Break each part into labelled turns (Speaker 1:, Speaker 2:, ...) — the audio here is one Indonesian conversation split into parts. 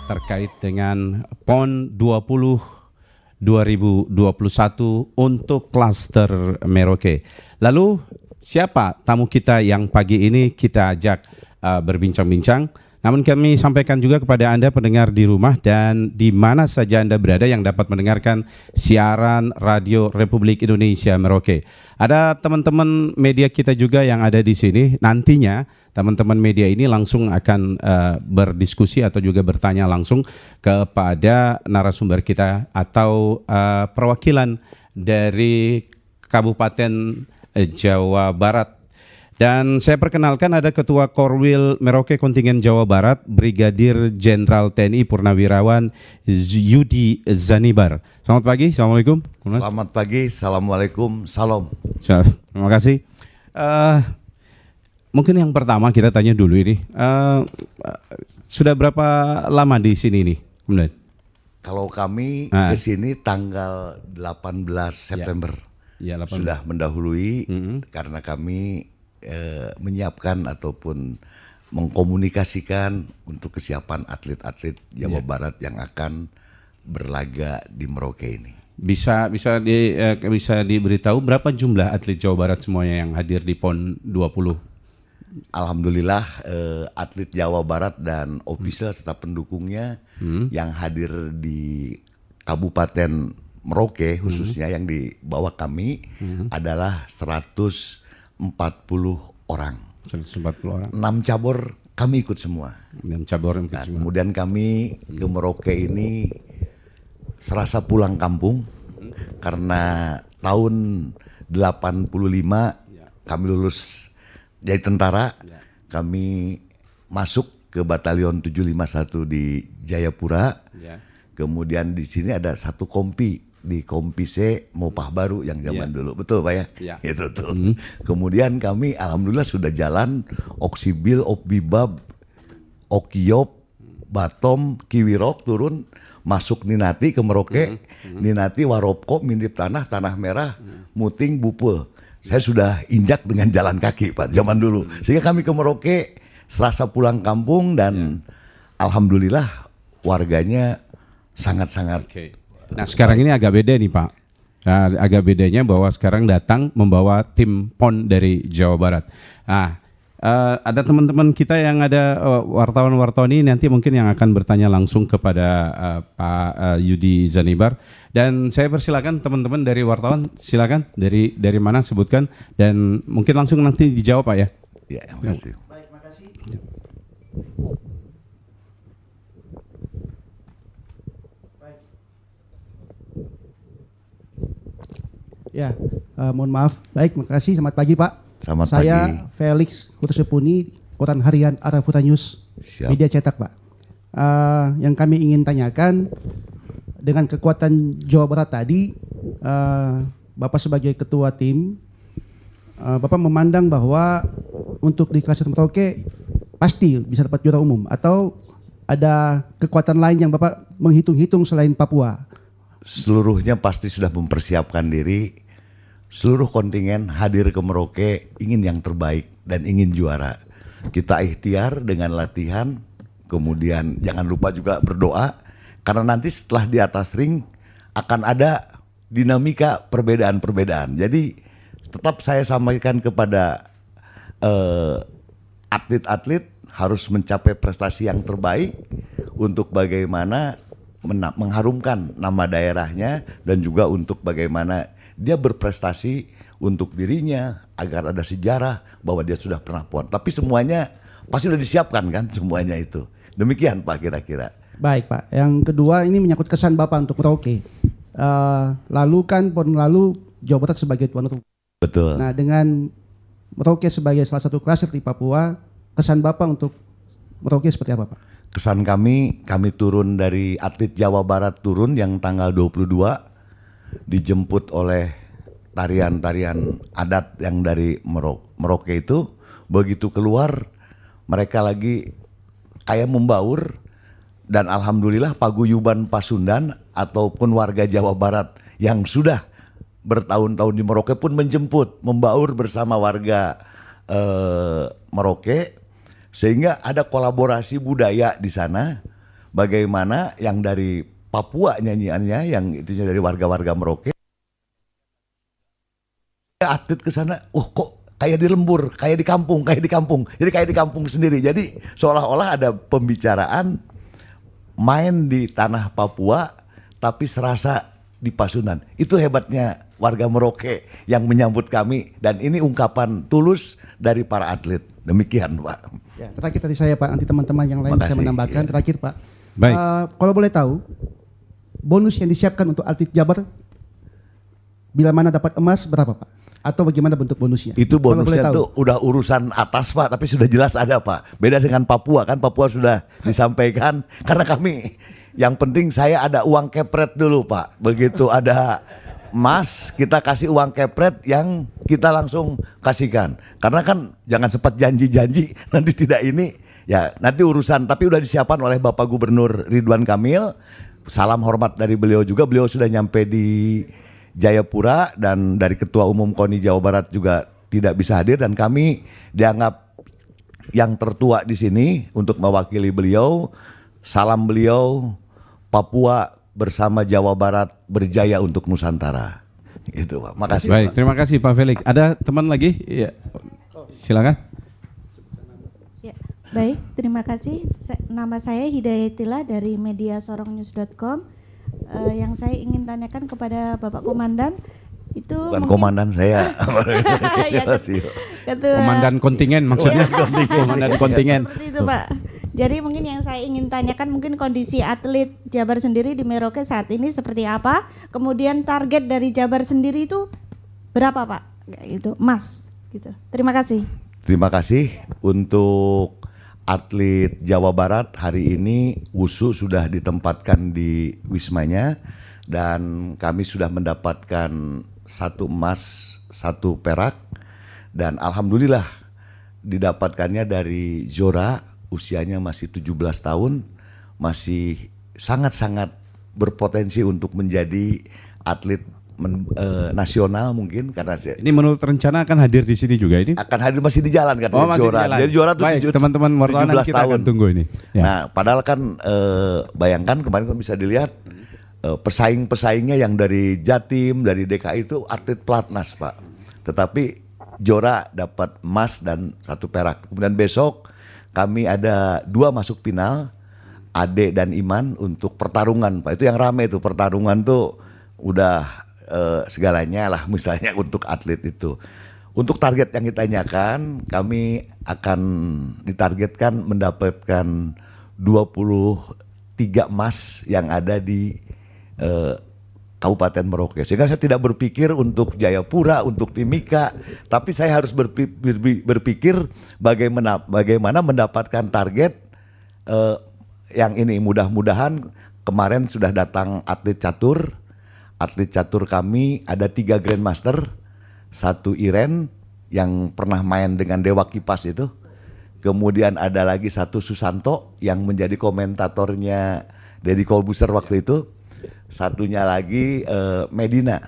Speaker 1: terkait dengan PON 20 2021 untuk klaster Merauke. Lalu siapa tamu kita yang pagi ini kita ajak berbincang-bincang? Namun kami sampaikan juga kepada Anda pendengar di rumah dan di mana saja Anda berada yang dapat mendengarkan siaran Radio Republik Indonesia Merauke. Ada teman-teman media kita juga yang ada di sini. Nantinya teman-teman media ini langsung akan berdiskusi atau juga bertanya langsung kepada narasumber kita atau perwakilan dari Kabupaten Jawa Barat. Dan saya perkenalkan ada Ketua Korwil Merauke Kontingen Jawa Barat, Brigadir Jenderal TNI Purnawirawan Yudi Zanibar. Selamat pagi, Assalamualaikum.
Speaker 2: Selamat pagi, Assalamualaikum, salam.
Speaker 1: Terima kasih. Mungkin yang pertama kita tanya dulu ini, sudah berapa lama di sini nih? Kemudian?
Speaker 2: Kalau kami ke sini tanggal 18 September,
Speaker 1: ya, 18.
Speaker 2: Sudah mendahului karena kami menyiapkan ataupun mengkomunikasikan untuk kesiapan atlet-atlet Jawa Barat yang akan berlaga di Merauke ini.
Speaker 1: Bisa diberitahu berapa jumlah atlet Jawa Barat semuanya yang hadir di PON 20?
Speaker 2: Alhamdulillah atlet Jawa Barat dan official serta pendukungnya yang hadir di Kabupaten Merauke khususnya yang di bawah kami adalah 140 orang.
Speaker 1: 140 orang.
Speaker 2: 6 cabur kami ikut semua.
Speaker 1: 6 cabur ikut semua.
Speaker 2: Kemudian kami ke Merauke ini serasa pulang kampung karena tahun 85 kami lulus jadi tentara. Kami masuk ke Batalion 751 di Jayapura. Kemudian di sini ada satu kompi di Kompi C Mopah Baru yang zaman dulu, betul Pak ya? Itu tuh. Kemudian kami alhamdulillah sudah jalan Oksibil, Okbibab, Okiop, Batom, Kiwirok turun masuk Ninati ke Merauke, Ninati Waropko, Mindip Tanah, Tanah Merah, Muting, Bupul. Saya sudah injak dengan jalan kaki Pak zaman dulu. Sehingga kami ke Merauke serasa pulang kampung dan alhamdulillah warganya sangat-sangat.
Speaker 1: Nah sekarang ini agak beda nih Pak. Agak bedanya bahwa sekarang datang membawa tim PON dari Jawa Barat. Nah, ada teman-teman kita yang ada wartawan-wartawan ini nanti mungkin yang akan bertanya langsung kepada Pak Yudi Zanibar. Dan saya persilakan teman-teman dari wartawan, silakan dari mana sebutkan dan mungkin langsung nanti dijawab Pak ya.
Speaker 2: Ya, terima kasih.
Speaker 3: Baik, makasih. Ya, mohon maaf. Baik, makasih. Selamat pagi Pak.
Speaker 2: Selamat
Speaker 3: Saya
Speaker 2: pagi.
Speaker 3: Felix Kutusepuni, Koran Harian Arafuta News,
Speaker 2: Siap.
Speaker 3: media cetak Pak. Yang kami ingin tanyakan, dengan kekuatan Jawa Barat tadi, Bapak sebagai ketua tim, Bapak memandang bahwa untuk di klaster Merauke pasti bisa dapat juara umum, atau ada kekuatan lain yang Bapak menghitung-hitung selain Papua?
Speaker 2: Seluruhnya pasti sudah mempersiapkan diri. Seluruh kontingen hadir ke Merauke ingin yang terbaik dan ingin juara. Kita ikhtiar dengan latihan, kemudian jangan lupa juga berdoa, karena nanti setelah di atas ring akan ada dinamika perbedaan-perbedaan. Jadi tetap saya sampaikan kepada atlet-atlet harus mencapai prestasi yang terbaik untuk bagaimana mengharumkan nama daerahnya dan juga untuk bagaimana dia berprestasi untuk dirinya agar ada sejarah bahwa dia sudah pernah PON. Tapi semuanya pasti sudah disiapkan kan semuanya itu. Demikian Pak kira-kira.
Speaker 3: Baik Pak. Yang kedua ini menyangkut kesan Bapak untuk Merauke. Lalu kan PON lalu Jawa Barat sebagai tuan rumah.
Speaker 2: Betul.
Speaker 3: Nah dengan Merauke sebagai salah satu klaster di Papua, kesan Bapak untuk Merauke seperti apa Pak?
Speaker 2: Kesan kami turun dari atlet Jawa Barat turun yang tanggal 22 dijemput oleh tarian-tarian adat yang dari Merauke itu. Begitu keluar mereka lagi kayak membaur dan alhamdulillah paguyuban Pasundan ataupun warga Jawa Barat yang sudah bertahun-tahun di Merauke pun menjemput, membaur bersama warga Merauke. Sehingga ada kolaborasi budaya di sana, bagaimana yang dari Papua nyanyiannya, yang itu dari warga-warga Merauke, atlet ke sana, kok kayak di lembur, kayak di kampung, jadi kayak di kampung sendiri. Jadi seolah-olah ada pembicaraan main di tanah Papua, tapi serasa di Pasundan. Itu hebatnya warga Merauke yang menyambut kami, dan ini ungkapan tulus dari para atlet. Demikian, Pak.
Speaker 3: Ya, terakhir tadi saya, Pak, nanti teman-teman yang lain bisa
Speaker 2: Makasih.
Speaker 3: menambahkan.
Speaker 2: Ya.
Speaker 3: Terakhir, Pak.
Speaker 1: Baik.
Speaker 3: Kalau boleh tahu, bonus yang disiapkan untuk atlet Jabar bila mana dapat emas berapa, Pak? Atau bagaimana bentuk bonusnya?
Speaker 2: Itu
Speaker 3: Kalau boleh
Speaker 2: bonusnya
Speaker 3: tahu.
Speaker 2: tuh udah urusan atas, Pak, tapi sudah jelas ada, Pak. Beda dengan Papua, kan Papua sudah disampaikan. Karena kami, yang penting saya ada uang kepret dulu, Pak. Begitu ada emas, kita kasih uang kepret yang kita langsung kasihkan. Karena kan jangan sempat janji-janji, nanti tidak ini. Ya nanti urusan, tapi udah disiapkan oleh Bapak Gubernur Ridwan Kamil. Salam hormat dari beliau juga, beliau sudah nyampe di Jayapura, dan dari Ketua Umum KONI Jawa Barat juga tidak bisa hadir, dan kami dianggap yang tertua di sini untuk mewakili beliau. Salam beliau, Papua bersama Jawa Barat berjaya untuk Nusantara. Itu, Pak. Makasih.
Speaker 1: Baik,
Speaker 2: Pak.
Speaker 1: terima kasih Pak Felix. Ada teman lagi? Iya. Silakan.
Speaker 4: Ya, baik, terima kasih. Nama saya Hidayatila dari mediasorongnews.com. Yang saya ingin tanyakan kepada Bapak Komandan itu
Speaker 2: Bukan
Speaker 4: mungkin-
Speaker 2: komandan saya.
Speaker 4: Ya, Ketua-
Speaker 1: Komandan kontingen maksudnya. Komandan kontingen.
Speaker 4: Seperti itu, Pak. Jadi mungkin yang saya ingin tanyakan, mungkin kondisi atlet Jabar sendiri di Merauke saat ini seperti apa? Kemudian target dari Jabar sendiri itu berapa, Pak? Itu emas gitu. Terima kasih.
Speaker 2: Terima kasih untuk atlet Jawa Barat hari ini. Wusu sudah ditempatkan di wismanya, dan kami sudah mendapatkan 1 emas, 1 perak, dan alhamdulillah didapatkannya dari Zora, usianya masih 17 tahun, masih sangat-sangat berpotensi untuk menjadi atlet nasional mungkin, karena
Speaker 1: Ini menurut rencana akan hadir di sini juga ini.
Speaker 2: akan hadir, masih di jalan katanya
Speaker 1: Masih
Speaker 2: Zora.
Speaker 1: jalan.
Speaker 2: Jadi Zora tuh
Speaker 1: Baik, teman-teman wartawan
Speaker 2: 17
Speaker 1: kita akan
Speaker 2: tahun.
Speaker 1: tunggu ini. Ya.
Speaker 2: Nah, padahal kan bayangkan kemarin kan bisa dilihat pesaing-pesaingnya yang dari Jatim, dari DKI itu atlet pelatnas, Pak. Tetapi Zora dapat emas dan 1 perak. Kemudian besok kami ada 2 masuk final, Ade dan Iman, untuk pertarungan, Pak. Itu yang rame itu, pertarungan tuh udah segalanya lah misalnya untuk atlet itu. Untuk target yang ditanyakan, kami akan ditargetkan mendapatkan 23 emas yang ada di Kabupaten Merauke. Sehingga saya tidak berpikir untuk Jayapura, untuk Timika, tapi saya harus berpikir bagaimana mendapatkan target yang ini. Mudah-mudahan kemarin sudah datang atlet catur. Atlet catur kami ada 3 Grandmaster, 1 Iren yang pernah main dengan Dewa Kipas itu. Kemudian ada lagi 1 Susanto yang menjadi komentatornya Deddy Kolbuser waktu itu. Satunya lagi Medina.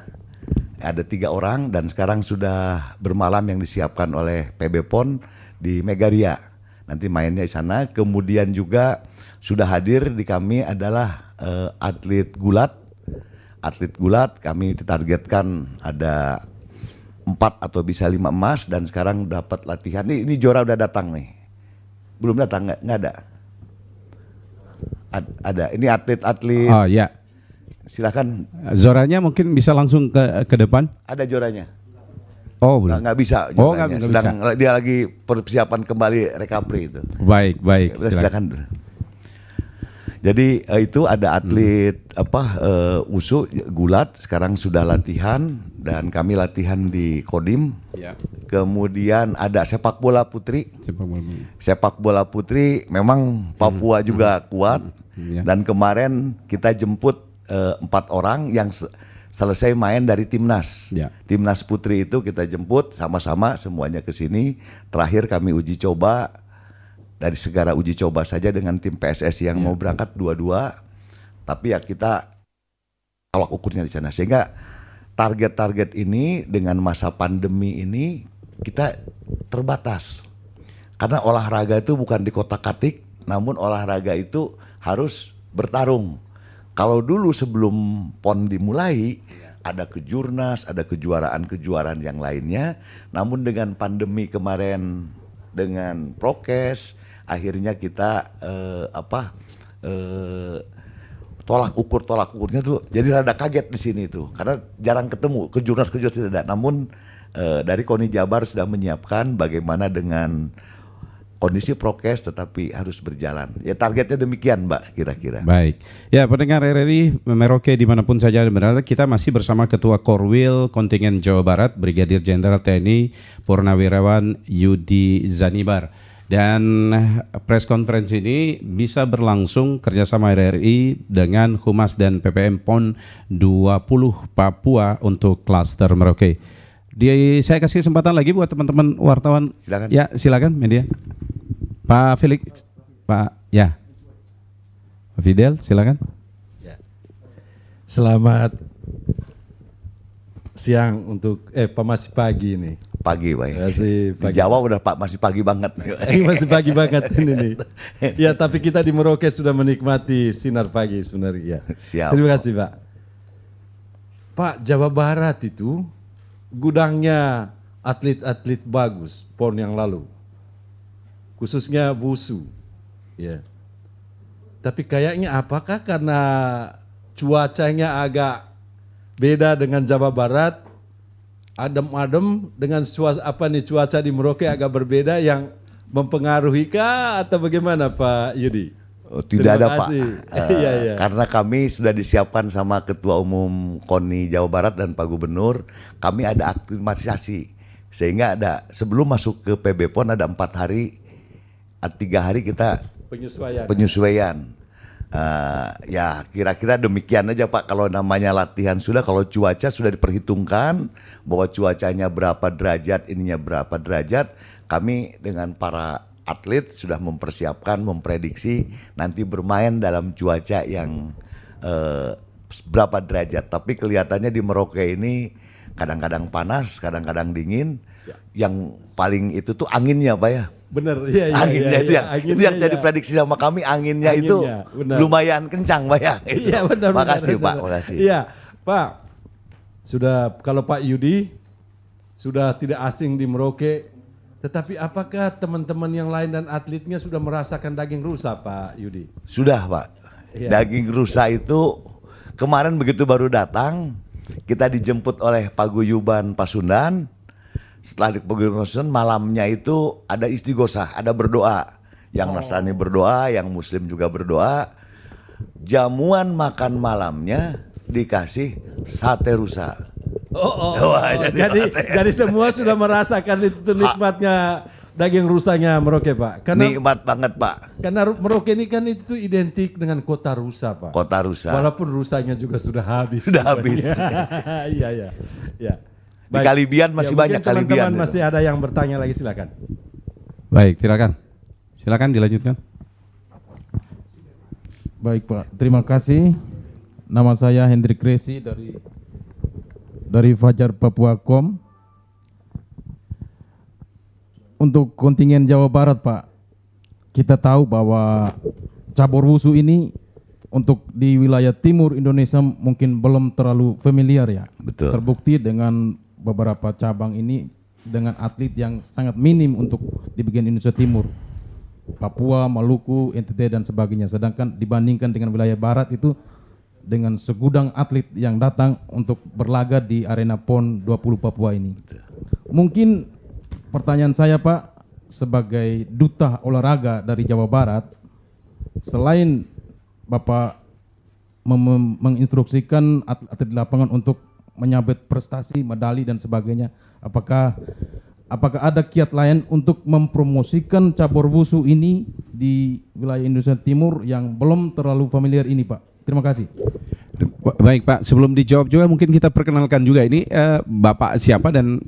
Speaker 2: Ada 3 orang, dan sekarang sudah bermalam yang disiapkan oleh PB PON di Megaria. Nanti mainnya di sana. Kemudian juga sudah hadir di kami adalah atlet gulat. Atlet gulat kami ditargetkan ada 4 atau bisa 5 emas, dan sekarang dapat latihan. Ini Zora udah datang nih. Belum datang, nggak ada. Ada. Ini atlet-atlet.
Speaker 1: Oh ya.
Speaker 2: Silakan.
Speaker 1: Zoranya mungkin bisa langsung ke depan.
Speaker 2: Ada Zoranya.
Speaker 1: Oh, belum.
Speaker 2: Nggak bisa.
Speaker 1: Oh,
Speaker 2: Zoranya.
Speaker 1: nggak
Speaker 2: Sedang
Speaker 1: bisa.
Speaker 2: dia lagi persiapan kembali recovery itu.
Speaker 1: Baik, baik.
Speaker 2: Silakan. Jadi itu ada atlet wusu gulat sekarang sudah latihan, dan kami latihan di Kodim.
Speaker 1: Ya.
Speaker 2: Kemudian ada sepak bola putri.
Speaker 1: Sepak bola.
Speaker 2: Sepak bola putri memang Papua juga kuat,
Speaker 1: Ya.
Speaker 2: dan kemarin kita jemput 4 orang yang selesai main dari timnas.
Speaker 1: Ya.
Speaker 2: Timnas putri itu kita jemput sama-sama semuanya ke sini. Terakhir kami uji coba. Dari segala uji coba saja dengan tim PSSI yang mau berangkat 2-2, tapi ya kita tolak ukurnya di sana. Sehingga target-target ini dengan masa pandemi ini kita terbatas. Karena olahraga itu bukan di kotak-katik, namun olahraga itu harus bertarung. Kalau dulu sebelum PON dimulai ada kejurnas, ada kejuaraan-kejuaraan yang lainnya, namun dengan pandemi kemarin dengan prokes akhirnya kita tolak ukurnya tuh jadi rada kaget di sini tuh karena jarang ketemu kejurnas tidak ada. Namun dari KONI Jabar sudah menyiapkan bagaimana dengan kondisi prokes tetapi harus berjalan. Ya targetnya demikian Mbak kira-kira.
Speaker 1: Baik. Ya pendengar RRI Merauke dimanapun saja berada, kita masih bersama Ketua Korwil Kontingen Jawa Barat Brigadir Jenderal TNI Purnawirawan Yudi Zanibar. Dan press conference ini bisa berlangsung kerjasama RRI dengan Humas dan PPM PON 20 Papua untuk klaster Merauke. Saya kasih kesempatan lagi buat teman-teman wartawan.
Speaker 2: Silakan.
Speaker 1: Ya silakan media. Pak Felix, Pak Fidel, silakan.
Speaker 5: Ya. Selamat siang untuk masih pagi nih.
Speaker 2: Pagi Pak.
Speaker 5: Masih
Speaker 2: Di
Speaker 5: pagi.
Speaker 2: Jawa udah Pak masih pagi banget.
Speaker 5: Masih pagi banget ini nih. Ya tapi kita di Merauke sudah menikmati sinar pagi sebenarnya.
Speaker 2: Siap.
Speaker 5: Terima kasih Pak. Pak, Jawa Barat itu gudangnya atlet-atlet bagus PON yang lalu. Khususnya WUSU. Ya. Tapi kayaknya apakah karena cuacanya agak beda dengan Jawa Barat, adem-adem dengan cuaca di Merauke agak berbeda yang mempengaruhi kah atau bagaimana Pak Yudi?
Speaker 2: Oh, tidak
Speaker 5: Terima
Speaker 2: ada Pak.
Speaker 5: kasih. Iya.
Speaker 2: Karena kami sudah disiapkan sama Ketua Umum KONI Jawa Barat dan Pak Gubernur, kami ada aklimatisasi sehingga ada sebelum masuk ke PB PON ada 4 hari, 3 hari kita penyesuaian. Ya kira-kira demikian aja Pak. Kalau namanya latihan sudah, kalau cuaca sudah diperhitungkan bahwa cuacanya berapa derajat, ininya berapa derajat, kami dengan para atlet sudah mempersiapkan, memprediksi nanti bermain dalam cuaca yang berapa derajat. Tapi kelihatannya di Merauke ini kadang-kadang panas, kadang-kadang dingin. Yang paling itu tuh anginnya Pak ya.
Speaker 5: Bener, iya.
Speaker 2: Anginnya itu yang jadi prediksi sama kami, anginnya itu
Speaker 5: benar.
Speaker 2: lumayan kencang Pak ya.
Speaker 5: Iya benar.
Speaker 2: Makasih
Speaker 5: benar.
Speaker 2: Pak, makasih.
Speaker 5: Iya Pak, sudah kalau Pak Yudi sudah tidak asing di Merauke, tetapi apakah teman-teman yang lain dan atletnya sudah merasakan daging rusa Pak Yudi?
Speaker 2: Sudah Pak,
Speaker 5: Iya.
Speaker 2: daging rusa itu kemarin begitu baru datang, kita dijemput oleh Paguyuban Pasundan. Setelah di Paguyuban Pasundan malamnya itu ada istighosah, ada berdoa. Yang Nasrani berdoa, yang Muslim juga berdoa. Jamuan makan malamnya dikasih sate rusa.
Speaker 5: Jadi semua sudah merasakan itu nikmatnya daging rusanya Merauke Pak. Karena
Speaker 2: Nikmat banget Pak,
Speaker 5: karena Merauke ini kan itu identik dengan kota rusa Pak.
Speaker 2: kota rusa.
Speaker 5: Walaupun rusanya juga sudah habis.
Speaker 2: Sudah habis.
Speaker 5: Iya.
Speaker 2: Di Kalibian masih banyak
Speaker 5: mungkin
Speaker 2: Kalibian.
Speaker 5: teman-teman masih ada yang bertanya lagi, silakan.
Speaker 1: Baik, silakan dilanjutkan.
Speaker 6: Baik Pak, terima kasih. Nama saya Hendrik Resi dari Fajar Papua.com. Untuk kontingen Jawa Barat Pak, kita tahu bahwa cabur wusu ini untuk di wilayah timur Indonesia mungkin belum terlalu familiar ya.
Speaker 2: Betul.
Speaker 6: Terbukti dengan beberapa cabang ini dengan atlet yang sangat minim untuk di bagian Indonesia Timur. Papua, Maluku, NTT dan sebagainya. Sedangkan dibandingkan dengan wilayah barat itu dengan segudang atlet yang datang untuk berlaga di arena PON 20 Papua ini. Mungkin pertanyaan saya Pak, sebagai duta olahraga dari Jawa Barat, selain Bapak menginstruksikan atlet di lapangan untuk menyabet prestasi, medali dan sebagainya, apakah ada kiat lain untuk mempromosikan cabur wusu ini di wilayah Indonesia Timur yang belum terlalu familiar ini Pak? Terima kasih.
Speaker 1: Baik Pak, sebelum dijawab juga mungkin kita perkenalkan juga ini Bapak siapa dan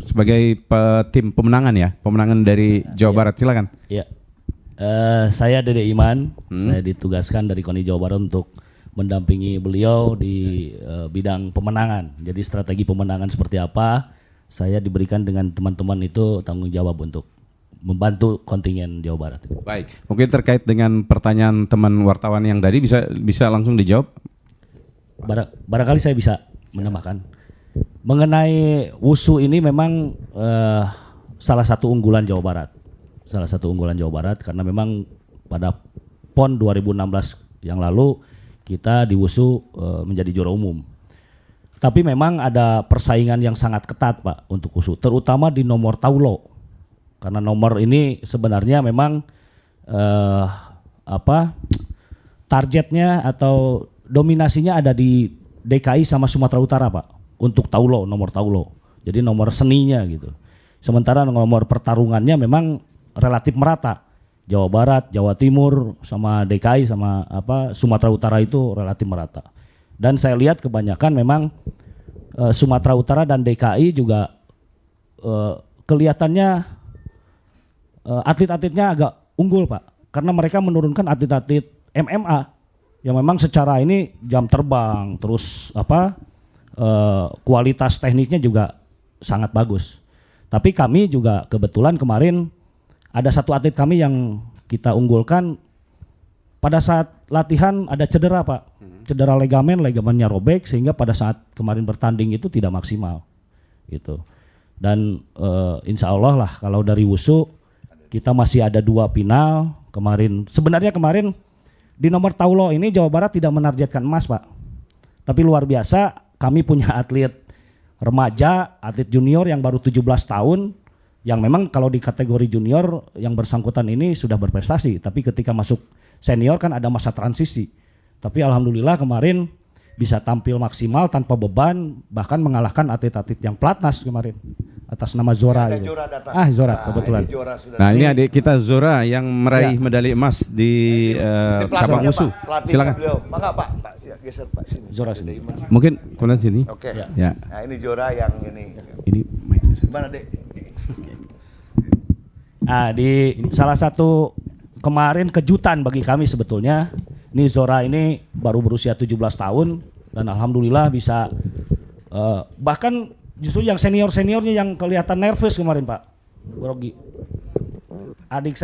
Speaker 1: sebagai tim pemenangan dari Jawa Barat, silakan.
Speaker 7: Ya, saya Dede Iman, saya ditugaskan dari KONI Jawa Barat untuk mendampingi beliau di bidang pemenangan. Jadi strategi pemenangan seperti apa, saya diberikan dengan teman-teman itu tanggung jawab untuk membantu kontingen Jawa Barat.
Speaker 1: Baik, mungkin terkait dengan pertanyaan teman wartawan yang tadi bisa langsung dijawab.
Speaker 7: Barangkali saya bisa menambahkan mengenai wusu ini memang salah satu unggulan Jawa Barat. Salah satu unggulan Jawa Barat karena memang pada PON 2016 yang lalu kita di wusu menjadi juara umum. Tapi memang ada persaingan yang sangat ketat Pak untuk wusu, terutama di nomor taulo. Karena nomor ini sebenarnya memang targetnya atau dominasinya ada di DKI sama Sumatera Utara Pak untuk taulo, nomor taulo. Jadi nomor seninya gitu. Sementara nomor pertarungannya memang relatif merata. Jawa Barat, Jawa Timur sama DKI sama Sumatera Utara itu relatif merata. Dan saya lihat kebanyakan memang Sumatera Utara dan DKI juga kelihatannya atlet-atletnya agak unggul Pak, karena mereka menurunkan atlet-atlet MMA yang memang secara ini jam terbang, terus kualitas tekniknya juga sangat bagus. Tapi kami juga kebetulan kemarin ada satu atlet kami yang kita unggulkan pada saat latihan ada cedera Pak, cedera legamennya robek sehingga pada saat kemarin bertanding itu tidak maksimal, gitu. Dan insya Allah lah kalau dari wusu kita masih ada 2 final kemarin. Sebenarnya kemarin di nomor taulo ini Jawa Barat tidak menargetkan emas Pak. Tapi luar biasa kami punya atlet remaja, atlet junior yang baru 17 tahun. Yang memang kalau di kategori junior yang bersangkutan ini sudah berprestasi. Tapi ketika masuk senior kan ada masa transisi. Tapi alhamdulillah kemarin bisa tampil maksimal tanpa beban. Bahkan mengalahkan atlet-atlet yang pelatnas kemarin. Atas nama Zora. Gitu. Zora kebetulan.
Speaker 1: Ini adik kita Zora yang meraih medali emas di cabang wusu. Silakan.
Speaker 2: Maka Pak geser Pak sini.
Speaker 7: Zora sini.
Speaker 1: Mungkin kemudian sini.
Speaker 2: Oke.
Speaker 1: Ya.
Speaker 2: Nah ini Zora yang ini.
Speaker 1: Ini mic-nya.
Speaker 2: Gimana Dek?
Speaker 7: Di salah satu kemarin kejutan bagi kami sebetulnya. Ini Zora ini baru berusia 17 tahun dan alhamdulillah bisa bahkan justru yang seniornya yang kelihatan nervous kemarin Pak Rogi. Anak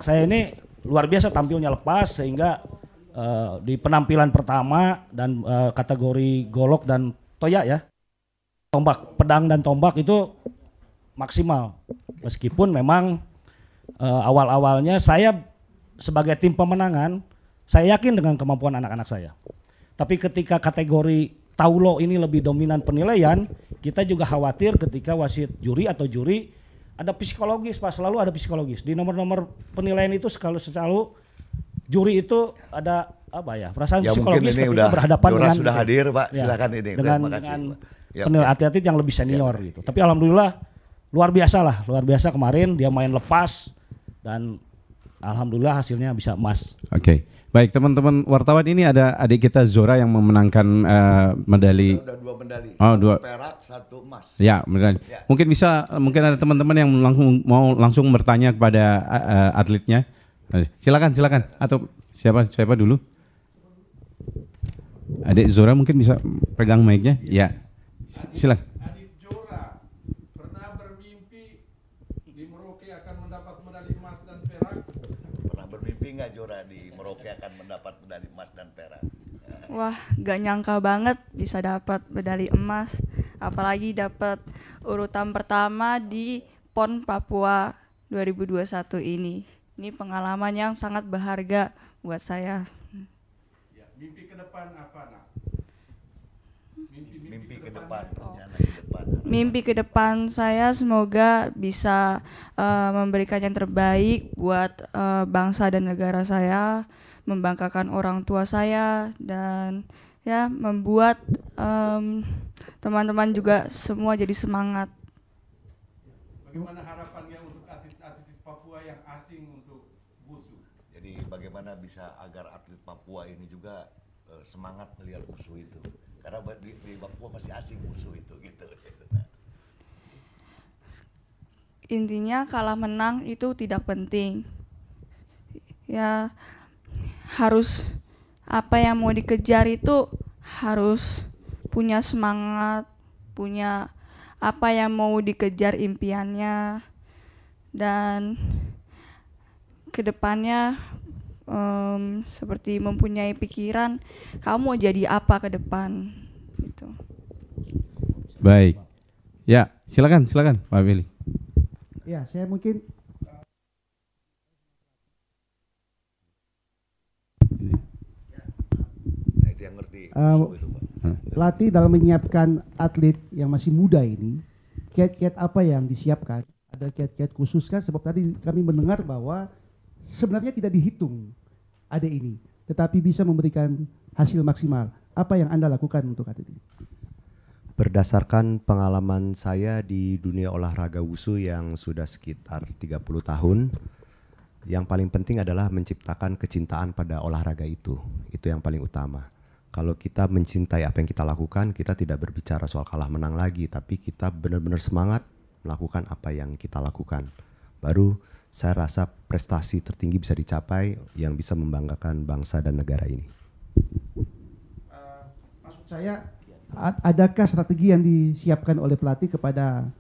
Speaker 7: saya ini luar biasa tampilnya lepas sehingga di penampilan pertama dan kategori golok dan toya ya, pedang dan tombak itu maksimal. Meskipun memang awal-awalnya saya sebagai tim pemenangan saya yakin dengan kemampuan anak-anak saya. Tapi ketika kategori taulo ini lebih dominan penilaian, kita juga khawatir ketika wasit juri atau juri ada psikologis Pak, selalu ada psikologis. Di nomor-nomor penilaian itu selalu juri itu ada perasaan psikologis ketika berhadapan
Speaker 2: Jora
Speaker 7: dengan
Speaker 2: sudah hadir Pak, silakan ini.
Speaker 7: dengan penilaian atlet yang lebih senior gitu. Tapi alhamdulillah luar biasa kemarin dia main lepas dan alhamdulillah hasilnya bisa emas.
Speaker 1: Oke. Baik teman-teman wartawan, ini ada adik kita Zora yang memenangkan medali.
Speaker 2: Sudah 2 medali.
Speaker 1: Oh, 2
Speaker 2: perak, 1 emas.
Speaker 1: Ya, benar. Ya. Mungkin ada teman-teman yang mau langsung bertanya kepada atletnya. Silakan. Atau siapa dulu? Adik Zora mungkin bisa pegang mic-nya. Ya. Silakan.
Speaker 6: Adik Zora pernah bermimpi di Merauke akan mendapat medali emas dan perak?
Speaker 2: Pernah bermimpi nggak Zora di Merauke akan mendapat medali emas dan perak?
Speaker 8: Wah, gak nyangka banget bisa dapat medali emas, apalagi dapat urutan pertama di PON Papua 2021 ini. Ini pengalaman yang sangat berharga buat saya.
Speaker 6: Ya, mimpi ke depan apa, Nak?
Speaker 2: Mimpi ke depan, rencana ke depan.
Speaker 8: Mimpi ke depan saya semoga bisa memberikan yang terbaik buat bangsa dan negara saya, membanggakan orang tua saya, dan ya membuat teman-teman juga semua jadi semangat.
Speaker 6: Bagaimana harapannya untuk atlet-atlet Papua yang asing untuk wusu?
Speaker 2: Jadi bagaimana bisa agar atlet Papua ini juga semangat melihat wusu itu? Karena di Papua masih asing wusu itu gitu.
Speaker 8: Intinya kalah menang itu tidak penting. Ya harus apa yang mau dikejar itu harus punya semangat, punya apa yang mau dikejar impiannya, dan kedepannya seperti mempunyai pikiran kamu mau jadi apa ke depan gitu.
Speaker 1: Baik. Ya, silakan Pak Willy.
Speaker 3: Ya, saya mungkin
Speaker 2: Nah, itu yang ngerti. Itu, Pak.
Speaker 3: pelatih dalam menyiapkan atlet yang masih muda ini, kiat-kiat apa yang disiapkan? Ada kiat-kiat khusus kan? Sebab tadi kami mendengar bahwa sebenarnya tidak dihitung ada ini, tetapi bisa memberikan hasil maksimal. Apa yang Anda lakukan untuk atlet ini?
Speaker 9: Berdasarkan pengalaman saya di dunia olahraga wusu yang sudah sekitar 30 tahun, yang paling penting adalah menciptakan kecintaan pada olahraga itu. Itu yang paling utama. Kalau kita mencintai apa yang kita lakukan, kita tidak berbicara soal kalah menang lagi, tapi kita benar-benar semangat melakukan apa yang kita lakukan. Baru saya rasa prestasi tertinggi bisa dicapai yang bisa membanggakan bangsa dan negara ini.
Speaker 3: Maksud saya, adakah strategi yang disiapkan oleh pelatih kepada,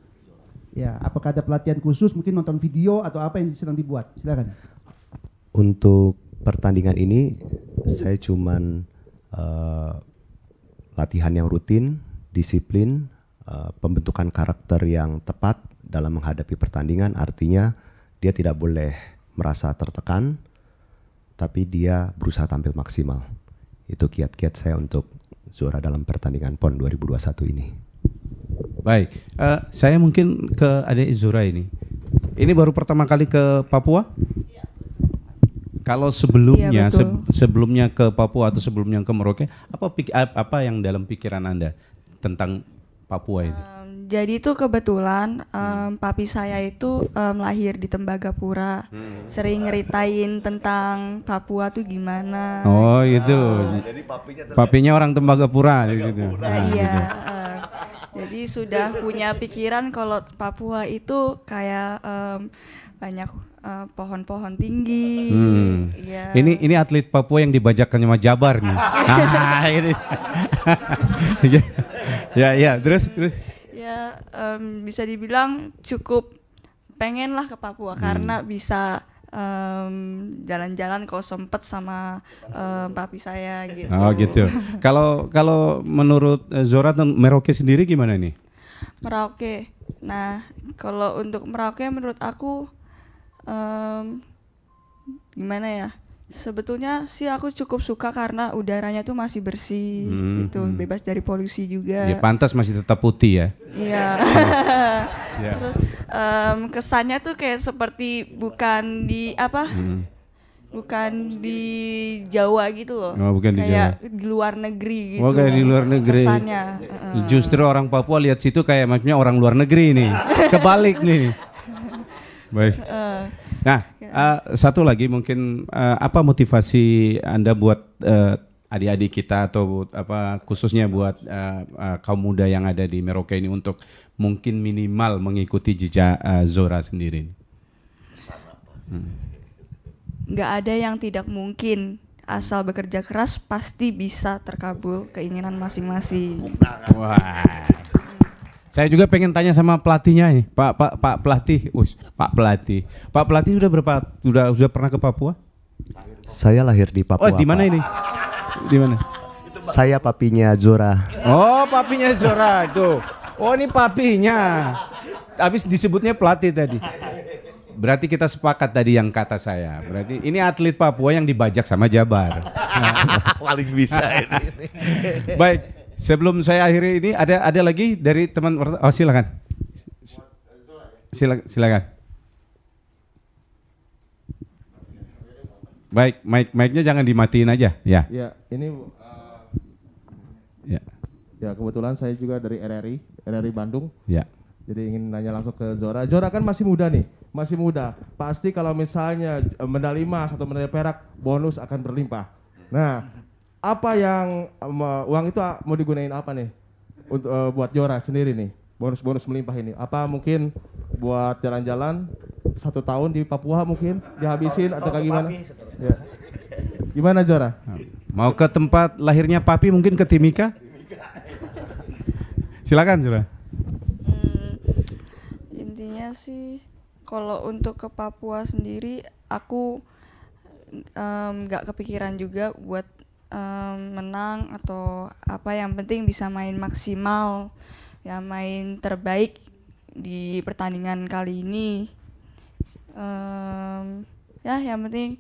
Speaker 3: ya, apakah ada pelatihan khusus, mungkin nonton video atau apa yang sedang dibuat? Silakan.
Speaker 9: Untuk pertandingan ini, saya cuman latihan yang rutin, disiplin, pembentukan karakter yang tepat dalam menghadapi pertandingan. Artinya dia tidak boleh merasa tertekan, tapi dia berusaha tampil maksimal. Itu kiat-kiat saya untuk Zora dalam pertandingan PON 2021 ini.
Speaker 1: Baik, saya mungkin ke adik Zora ini. Ini baru pertama kali ke Papua? Kalau sebelumnya,
Speaker 8: Iya, betul.
Speaker 1: sebelumnya ke Papua atau sebelumnya ke Merauke, apa yang dalam pikiran Anda tentang Papua ini?
Speaker 8: Jadi itu kebetulan papi saya itu lahir di Tembagapura. Sering ngeritain tentang Papua tuh gimana.
Speaker 1: Oh itu,
Speaker 2: Jadi papinya
Speaker 1: papinya orang Tembagapura di situ.
Speaker 8: Nah, iya. Jadi sudah punya pikiran kalau Papua itu kayak banyak pohon-pohon tinggi. Iya.
Speaker 1: Ini atlet Papua yang dibajakkan sama Jabar nih. Nah, ini. ya, terus.
Speaker 8: Ya bisa dibilang cukup pengen lah ke Papua karena bisa jalan-jalan kalau sempet sama papi saya gitu.
Speaker 1: Oh gitu. Kalau menurut Zora dan Merauke sendiri gimana nih?
Speaker 8: Merauke. Nah kalau untuk Merauke menurut aku gimana ya? Sebetulnya sih aku cukup suka karena udaranya tuh masih bersih gitu, bebas dari polusi juga.
Speaker 1: Ya pantas masih tetap putih ya.
Speaker 8: Iya.
Speaker 1: Ya.
Speaker 8: Terus kesannya tuh kayak seperti bukan di apa? Bukan di Jawa gitu loh.
Speaker 1: Oh, bukan di
Speaker 8: kayak
Speaker 1: Jawa.
Speaker 8: di luar negeri gitu.
Speaker 1: Oh kayak di luar negeri.
Speaker 8: Kesannya.
Speaker 1: Justru orang Papua lihat situ kayak maksudnya orang luar negeri nih. Kebalik nih. Baik. Nah, satu lagi mungkin apa motivasi Anda buat adik-adik kita atau apa khususnya buat kaum muda yang ada di Merauke ini untuk mungkin minimal mengikuti jejak Zora sendiri?
Speaker 8: Nggak ada yang tidak mungkin. Asal bekerja keras pasti bisa terkabul keinginan masing-masing.
Speaker 1: Wah. Saya juga pengen tanya sama pelatihnya nih, Pak Pelatih, Pak Pelatih sudah pernah ke Papua?
Speaker 9: Saya lahir di Papua.
Speaker 1: Oh, di mana
Speaker 9: Pak.
Speaker 1: ini? Di mana?
Speaker 9: Saya papinya Zora.
Speaker 1: Oh, papinya Zora itu. Oh, ini papinya. Habis disebutnya pelatih tadi. Berarti kita sepakat tadi yang kata saya. Berarti ini atlet Papua yang dibajak sama Jabar.
Speaker 2: paling bisa ini.
Speaker 1: Baik. Sebelum saya akhiri ini ada lagi dari teman. Oh silakan. Silakan. Baik, mic-nya jangan dimatiin aja, ya.
Speaker 6: Ya, ini
Speaker 1: Ya.
Speaker 6: ya kebetulan saya juga dari RRI Bandung.
Speaker 1: Ya.
Speaker 6: Jadi ingin nanya langsung ke Zora. Zora kan masih muda nih, masih muda. Pasti kalau misalnya medali emas atau medali perak, bonus akan berlimpah. Nah, apa yang uang itu mau digunain apa nih untuk buat Zora sendiri nih? Bonus-bonus melimpah ini. Apa mungkin buat jalan-jalan 1 tahun di Papua mungkin dihabisin atau kayak gimana? Ya. Gimana Zora?
Speaker 1: Mau ke tempat lahirnya papi mungkin ke Timika? Silakan, Zora.
Speaker 8: Intinya sih kalau untuk ke Papua sendiri aku nggak kepikiran juga buat menang atau apa, yang penting bisa main maksimal, ya main terbaik di pertandingan kali ini. Ya yang penting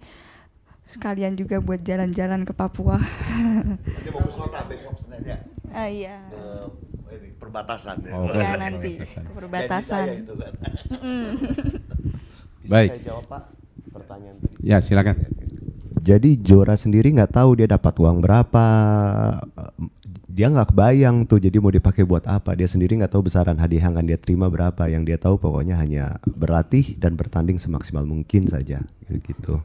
Speaker 8: sekalian juga buat jalan-jalan ke Papua.
Speaker 2: Nanti mau ke Sota besok Senin ya?
Speaker 8: Iya.
Speaker 2: Ini perbatasan ya.
Speaker 1: Oh,
Speaker 8: Iya nanti ke perbatasan.
Speaker 2: Itu kan.
Speaker 1: Baik.
Speaker 9: Saya jawab Pak pertanyaan tadi.
Speaker 1: Ya, silakan.
Speaker 9: Jadi Jora sendiri nggak tahu dia dapat uang berapa, dia nggak kebayang tuh, jadi mau dipakai buat apa, dia sendiri nggak tahu besaran hadiah yang akan dia terima berapa, yang dia tahu pokoknya hanya berlatih dan bertanding semaksimal mungkin saja, gitu.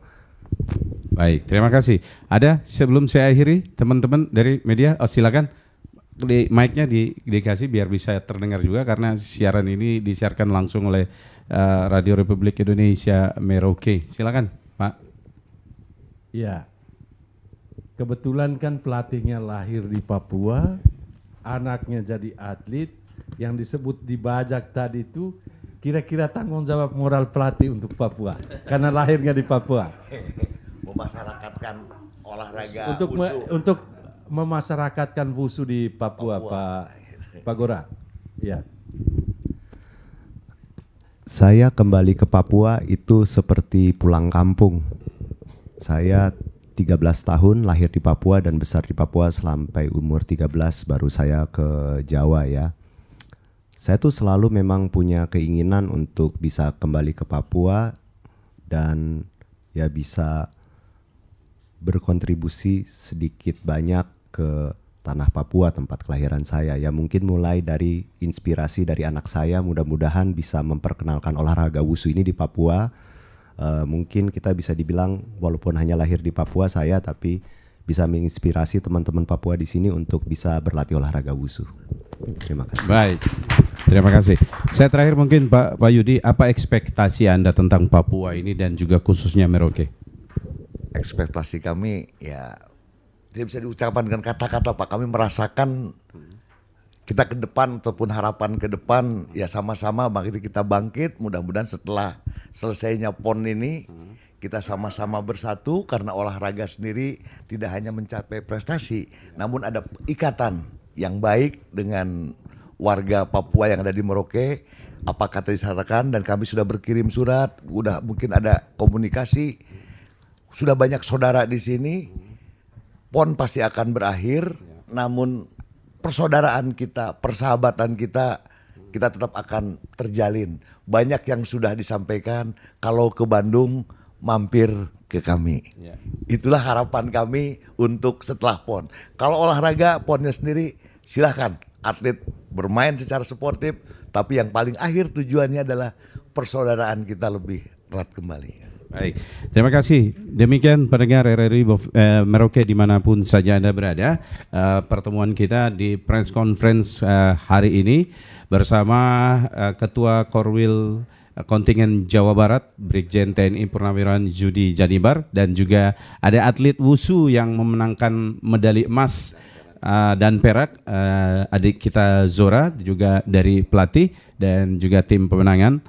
Speaker 1: Baik, terima kasih. Ada sebelum saya akhiri, teman-teman dari media, silakan di mic-nya dikasih biar bisa terdengar juga, karena siaran ini disiarkan langsung oleh Radio Republik Indonesia Merauke. Silakan, Pak.
Speaker 5: Ya, kebetulan kan pelatihnya lahir di Papua, anaknya jadi atlet, yang disebut dibajak tadi itu kira-kira tanggung jawab moral pelatih untuk Papua, karena lahirnya di Papua.
Speaker 2: Memasyarakatkan olahraga
Speaker 5: Untuk memasyarakatkan wusu di Papua. Pak Gora. Ya.
Speaker 9: Saya kembali ke Papua itu seperti pulang kampung. Saya 13 tahun lahir di Papua dan besar di Papua sampai umur 13 baru saya ke Jawa ya. Saya tuh selalu memang punya keinginan untuk bisa kembali ke Papua dan ya bisa berkontribusi sedikit banyak ke tanah Papua tempat kelahiran saya. Ya mungkin mulai dari inspirasi dari anak saya, mudah-mudahan bisa memperkenalkan olahraga wusu ini di Papua. Mungkin kita bisa dibilang walaupun hanya lahir di Papua saya, tapi bisa menginspirasi teman-teman Papua di sini untuk bisa berlatih olahraga wusu. Terima kasih.
Speaker 1: Baik, terima kasih. Saya terakhir mungkin Pak Yudi, apa ekspektasi Anda tentang Papua ini dan juga khususnya Merauke?
Speaker 2: Ekspektasi kami ya tidak bisa diucapkan dengan kata-kata Pak. Kami merasakan kita ke depan ataupun harapan ke depan ya sama-sama kita bangkit, mudah-mudahan setelah selesainya PON ini kita sama-sama bersatu, karena olahraga sendiri tidak hanya mencapai prestasi namun ada ikatan yang baik dengan warga Papua yang ada di Merauke. Apa kata disarankan, dan kami sudah berkirim surat, udah mungkin ada komunikasi, sudah banyak saudara di sini. PON pasti akan berakhir, namun persaudaraan kita, persahabatan kita tetap akan terjalin. Banyak yang sudah disampaikan, kalau ke Bandung mampir ke kami. Itulah harapan kami untuk setelah PON. Kalau olahraga PON-nya sendiri silahkan atlet bermain secara sportif, tapi yang paling akhir tujuannya adalah persaudaraan kita lebih erat kembali.
Speaker 1: Baik, terima kasih. Demikian pendengar RRI Merauke dimanapun saja Anda berada, pertemuan kita di press conference hari ini bersama Ketua Korwil Kontingen Jawa Barat Brigjen TNI Purnawirawan Judi Janibar, dan juga ada atlet wusu yang memenangkan medali emas dan perak, adik kita Zora, juga dari pelatih dan juga tim pemenangan.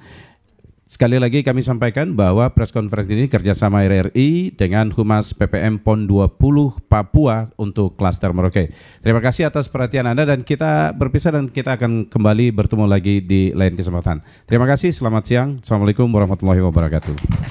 Speaker 1: Sekali lagi kami sampaikan bahwa press conference ini kerjasama RRI dengan Humas PPM PON 20 Papua untuk klaster Merauke. Terima kasih atas perhatian Anda, dan kita berpisah dan kita akan kembali bertemu lagi di lain kesempatan. Terima kasih, selamat siang. Assalamualaikum warahmatullahi wabarakatuh.